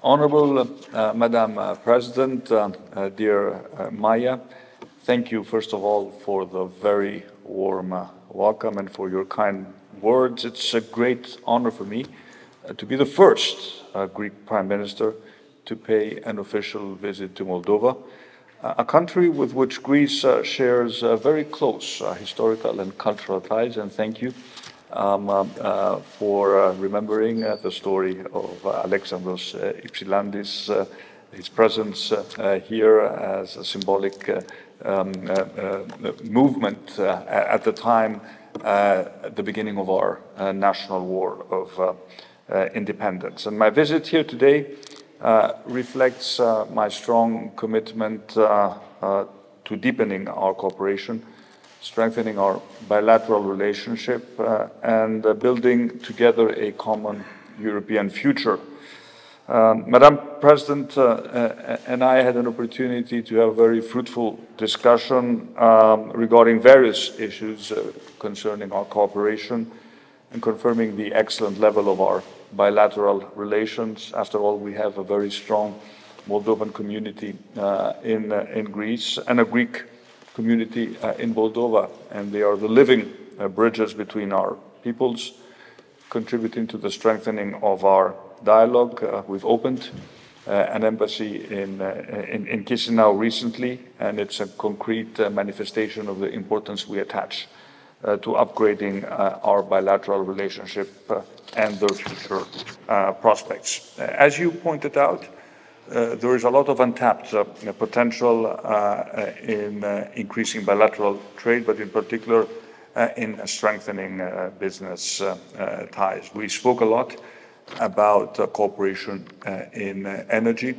Honorable Madam President, dear Maya, thank you first of all for the very warm welcome and for your kind words. It's a great honor for me to be the first Greek Prime Minister to pay an official visit to Moldova, a country with which Greece shares very close historical and cultural ties, and thank you for remembering the story of Alexandros Ypsilantis, his presence here as a symbolic movement at the time, at the beginning of our national war of independence. And my visit here today reflects my strong commitment to deepening our cooperation, strengthening our bilateral relationship, and building together a common European future. Madam President and I had an opportunity to have a very fruitful discussion regarding various issues concerning our cooperation and confirming the excellent level of our bilateral relations. After all, we have a very strong Moldovan community in Greece and a Greek community in Moldova, and they are the living bridges between our peoples, contributing to the strengthening of our dialogue. We've opened an embassy in Chisinau recently, and it's a concrete manifestation of the importance we attach to upgrading our bilateral relationship and their future prospects. As you pointed out, there is a lot of untapped potential in increasing bilateral trade, but in particular in strengthening business ties. We spoke a lot about cooperation in energy.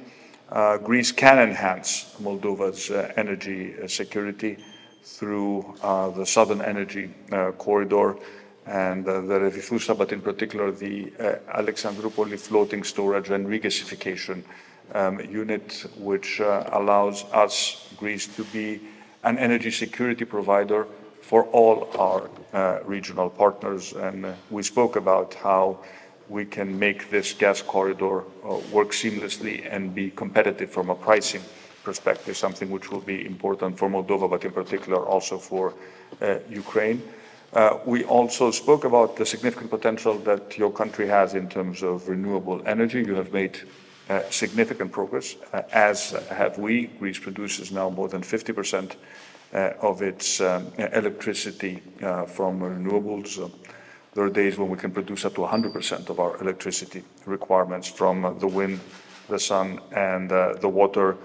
Greece can enhance Moldova's energy security through the Southern Energy Corridor and the Revifusa, but in particular the Alexandroupoli floating storage and regasification unit, which allows us, Greece, to be an energy security provider for all our regional partners. And we spoke about how we can make this gas corridor work seamlessly and be competitive from a pricing perspective, something which will be important for Moldova, but in particular also for Ukraine. We also spoke about the significant potential that your country has in terms of renewable energy. You have made significant progress, as have we. Greece produces now more than 50% of its electricity from renewables. There are days when we can produce up to 100% of our electricity requirements from the wind, the sun, and the water.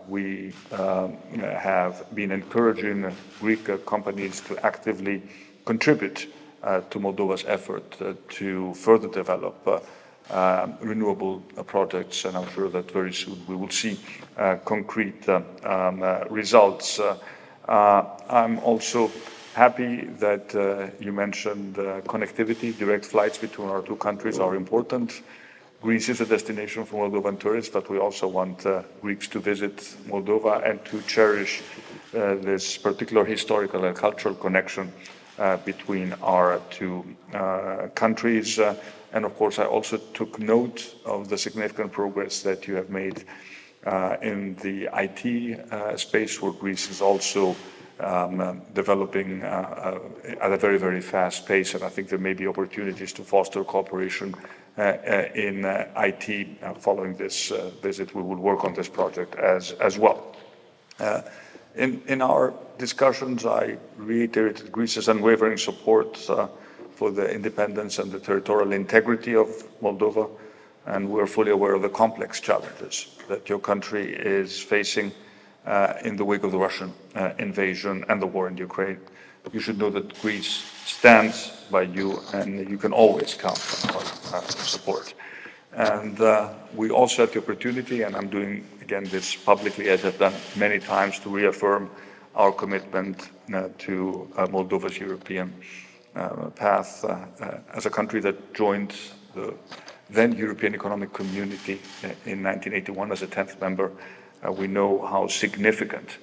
We have been encouraging Greek companies to actively contribute to Moldova's effort to further develop renewable projects, and I'm sure that very soon we will see concrete results. I'm also happy that you mentioned connectivity. Direct flights between our two countries are important. Greece is a destination for Moldovan tourists, but we also want Greeks to visit Moldova and to cherish this particular historical and cultural connection between our two countries. And of course, I also took note of the significant progress that you have made in the IT space, where Greece is also developing at a very, very fast pace. And I think there may be opportunities to foster cooperation in IT. Following this visit, we will work on this project as well. In our discussions, I reiterated Greece's unwavering support for the independence and the territorial integrity of Moldova, and we're fully aware of the complex challenges that your country is facing in the wake of the Russian invasion and the war in Ukraine. You should know that Greece stands by you, and you can always count on our support. And we also had the opportunity, and I'm doing again this publicly, as I've done many times, to reaffirm our commitment to Moldova's European path. As a country that joined the then European Economic Community in 1981 as a 10th member, we know how significant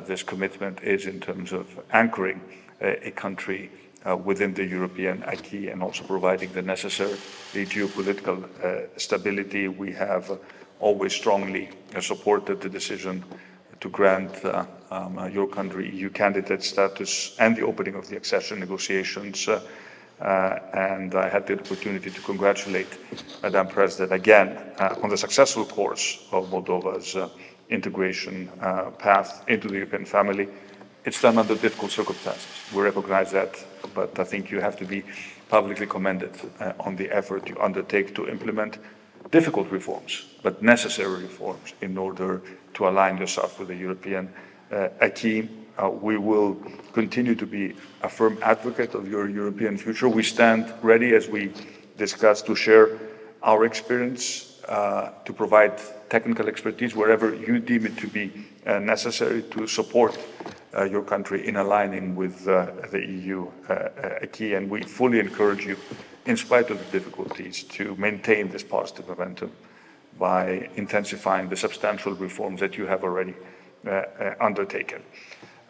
this commitment is in terms of anchoring a country within the European acquis and also providing the necessary geopolitical stability. We have always strongly supported the decision to grant your country EU candidate status and the opening of the accession negotiations. And I had the opportunity to congratulate Madam President again on the successful course of Moldova's integration path into the European family. It's done under difficult circumstances. We recognize that, but I think you have to be publicly commended on the effort you undertake to implement difficult reforms, but necessary reforms in order to align yourself with the European acquis. We will continue to be a firm advocate of your European future. We stand ready, as we discussed, to share our experience, to provide technical expertise wherever you deem it to be necessary to support your country in aligning with the EU acquis. And we fully encourage you, in spite of the difficulties, to maintain this positive momentum by intensifying the substantial reforms that you have already undertaken.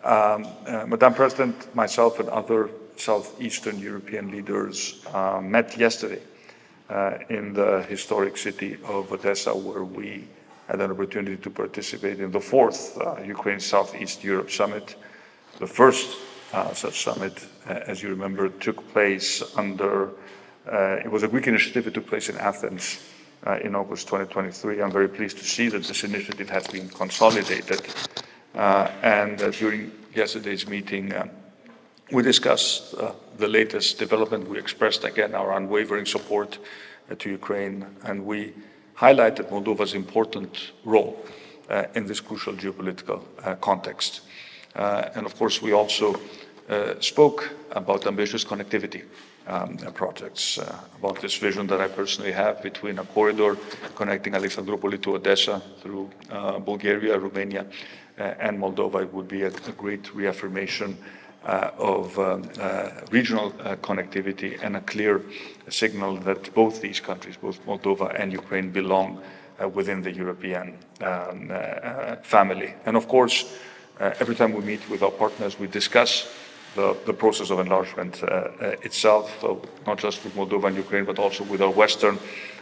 Madam President, myself and other Southeastern European leaders met yesterday in the historic city of Odessa, where we had an opportunity to participate in the fourth Ukraine Southeast Europe Summit. The first such summit, as you remember, took place under, it was a Greek initiative. It took place in Athens in August 2023. I'm very pleased to see that this initiative has been consolidated. And during yesterday's meeting, we discussed the latest development. We expressed again our unwavering support to Ukraine, and we highlighted Moldova's important role in this crucial geopolitical context. And of course, we also spoke about ambitious connectivity projects, about this vision that I personally have between a corridor connecting Alexandroupoli to Odessa through Bulgaria, Romania, and Moldova. It would be a great reaffirmation of regional connectivity and a clear signal that both these countries, both Moldova and Ukraine, belong within the European family. And of course, every time we meet with our partners, we discuss the process of enlargement itself, so not just with Moldova and Ukraine, but also with our Western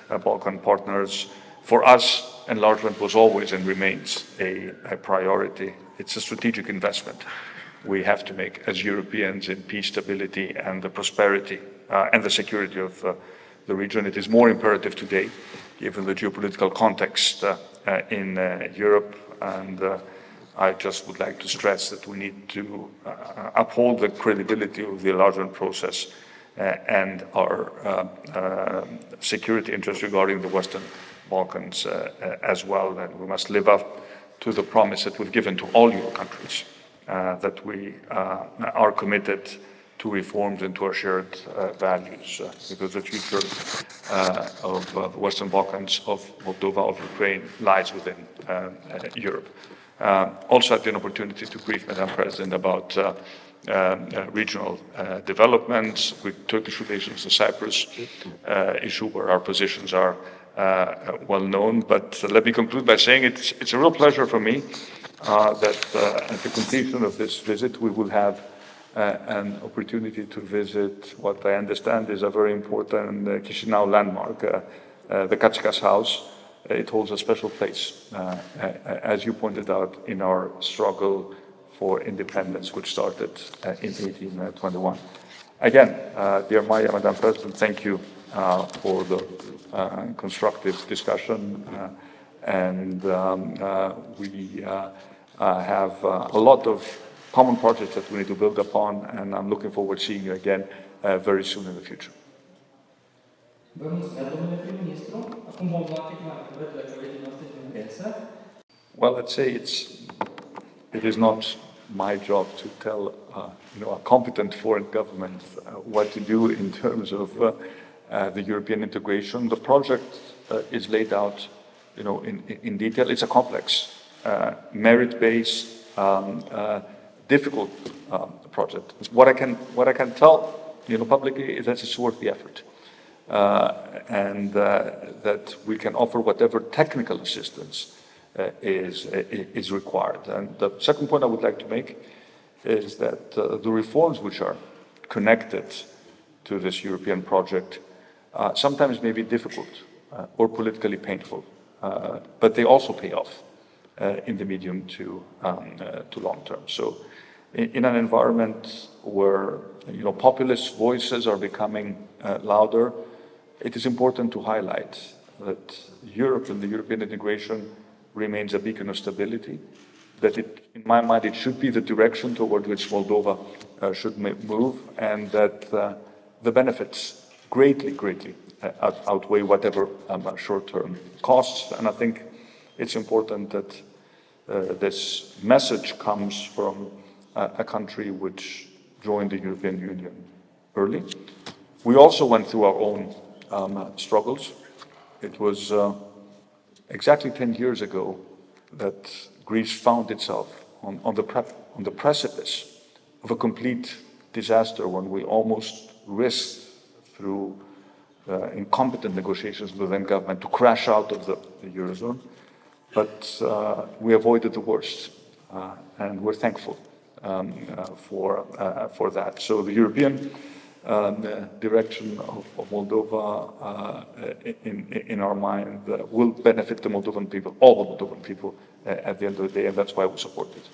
Balkan partners. For us, enlargement was always and remains a priority. It's a strategic investment we have to make as Europeans in peace, stability, and the prosperity and the security of the region. It is more imperative today, given the geopolitical context in Europe. And I just would like to stress that we need to uphold the credibility of the enlargement process and our security interests regarding the Western Balkans as well. And we must live up to the promise that we've given to all your countries, that we are committed to reforms and to our shared values, because the future of the Western Balkans, of Moldova, of Ukraine, lies within Europe. Also had the opportunity to brief Madam President about regional developments with Turkish relations, the Cyprus issue, where our positions are well known. But let me conclude by saying it's a real pleasure for me that at the completion of this visit, we will have an opportunity to visit what I understand is a very important Chisinau landmark, the Katsikas House. It holds a special place, as you pointed out, in our struggle for independence, which started in 1821. Again, dear Maya, Madam President, thank you for the constructive discussion. And we have a lot of common projects that we need to build upon, and I'm looking forward to seeing you again very soon in the future. Well, I'd say it is not my job to tell a competent foreign government what to do in terms of the European integration. The project is laid out, in detail. It's a complex, merit-based, difficult project. What I can tell publicly is that it's worth the effort. And that we can offer whatever technical assistance is required. And the second point I would like to make is that the reforms which are connected to this European project sometimes may be difficult or politically painful, but they also pay off in the medium to long term. So in an environment where populist voices are becoming louder, it is important to highlight that Europe and the European integration remains a beacon of stability, that in my mind, it should be the direction toward which Moldova should move, and that the benefits greatly outweigh whatever short-term costs. And I think it's important that this message comes from a country which joined the European Union early. We also went through our own struggles. It was exactly 10 years ago that Greece found itself on the precipice of a complete disaster, when we almost risked, through incompetent negotiations with the then government, to crash out of the Eurozone. But we avoided the worst, and we're thankful for that. So the European direction of Moldova, in our mind, will benefit the Moldovan people, all the Moldovan people, at the end of the day, and that's why we support it.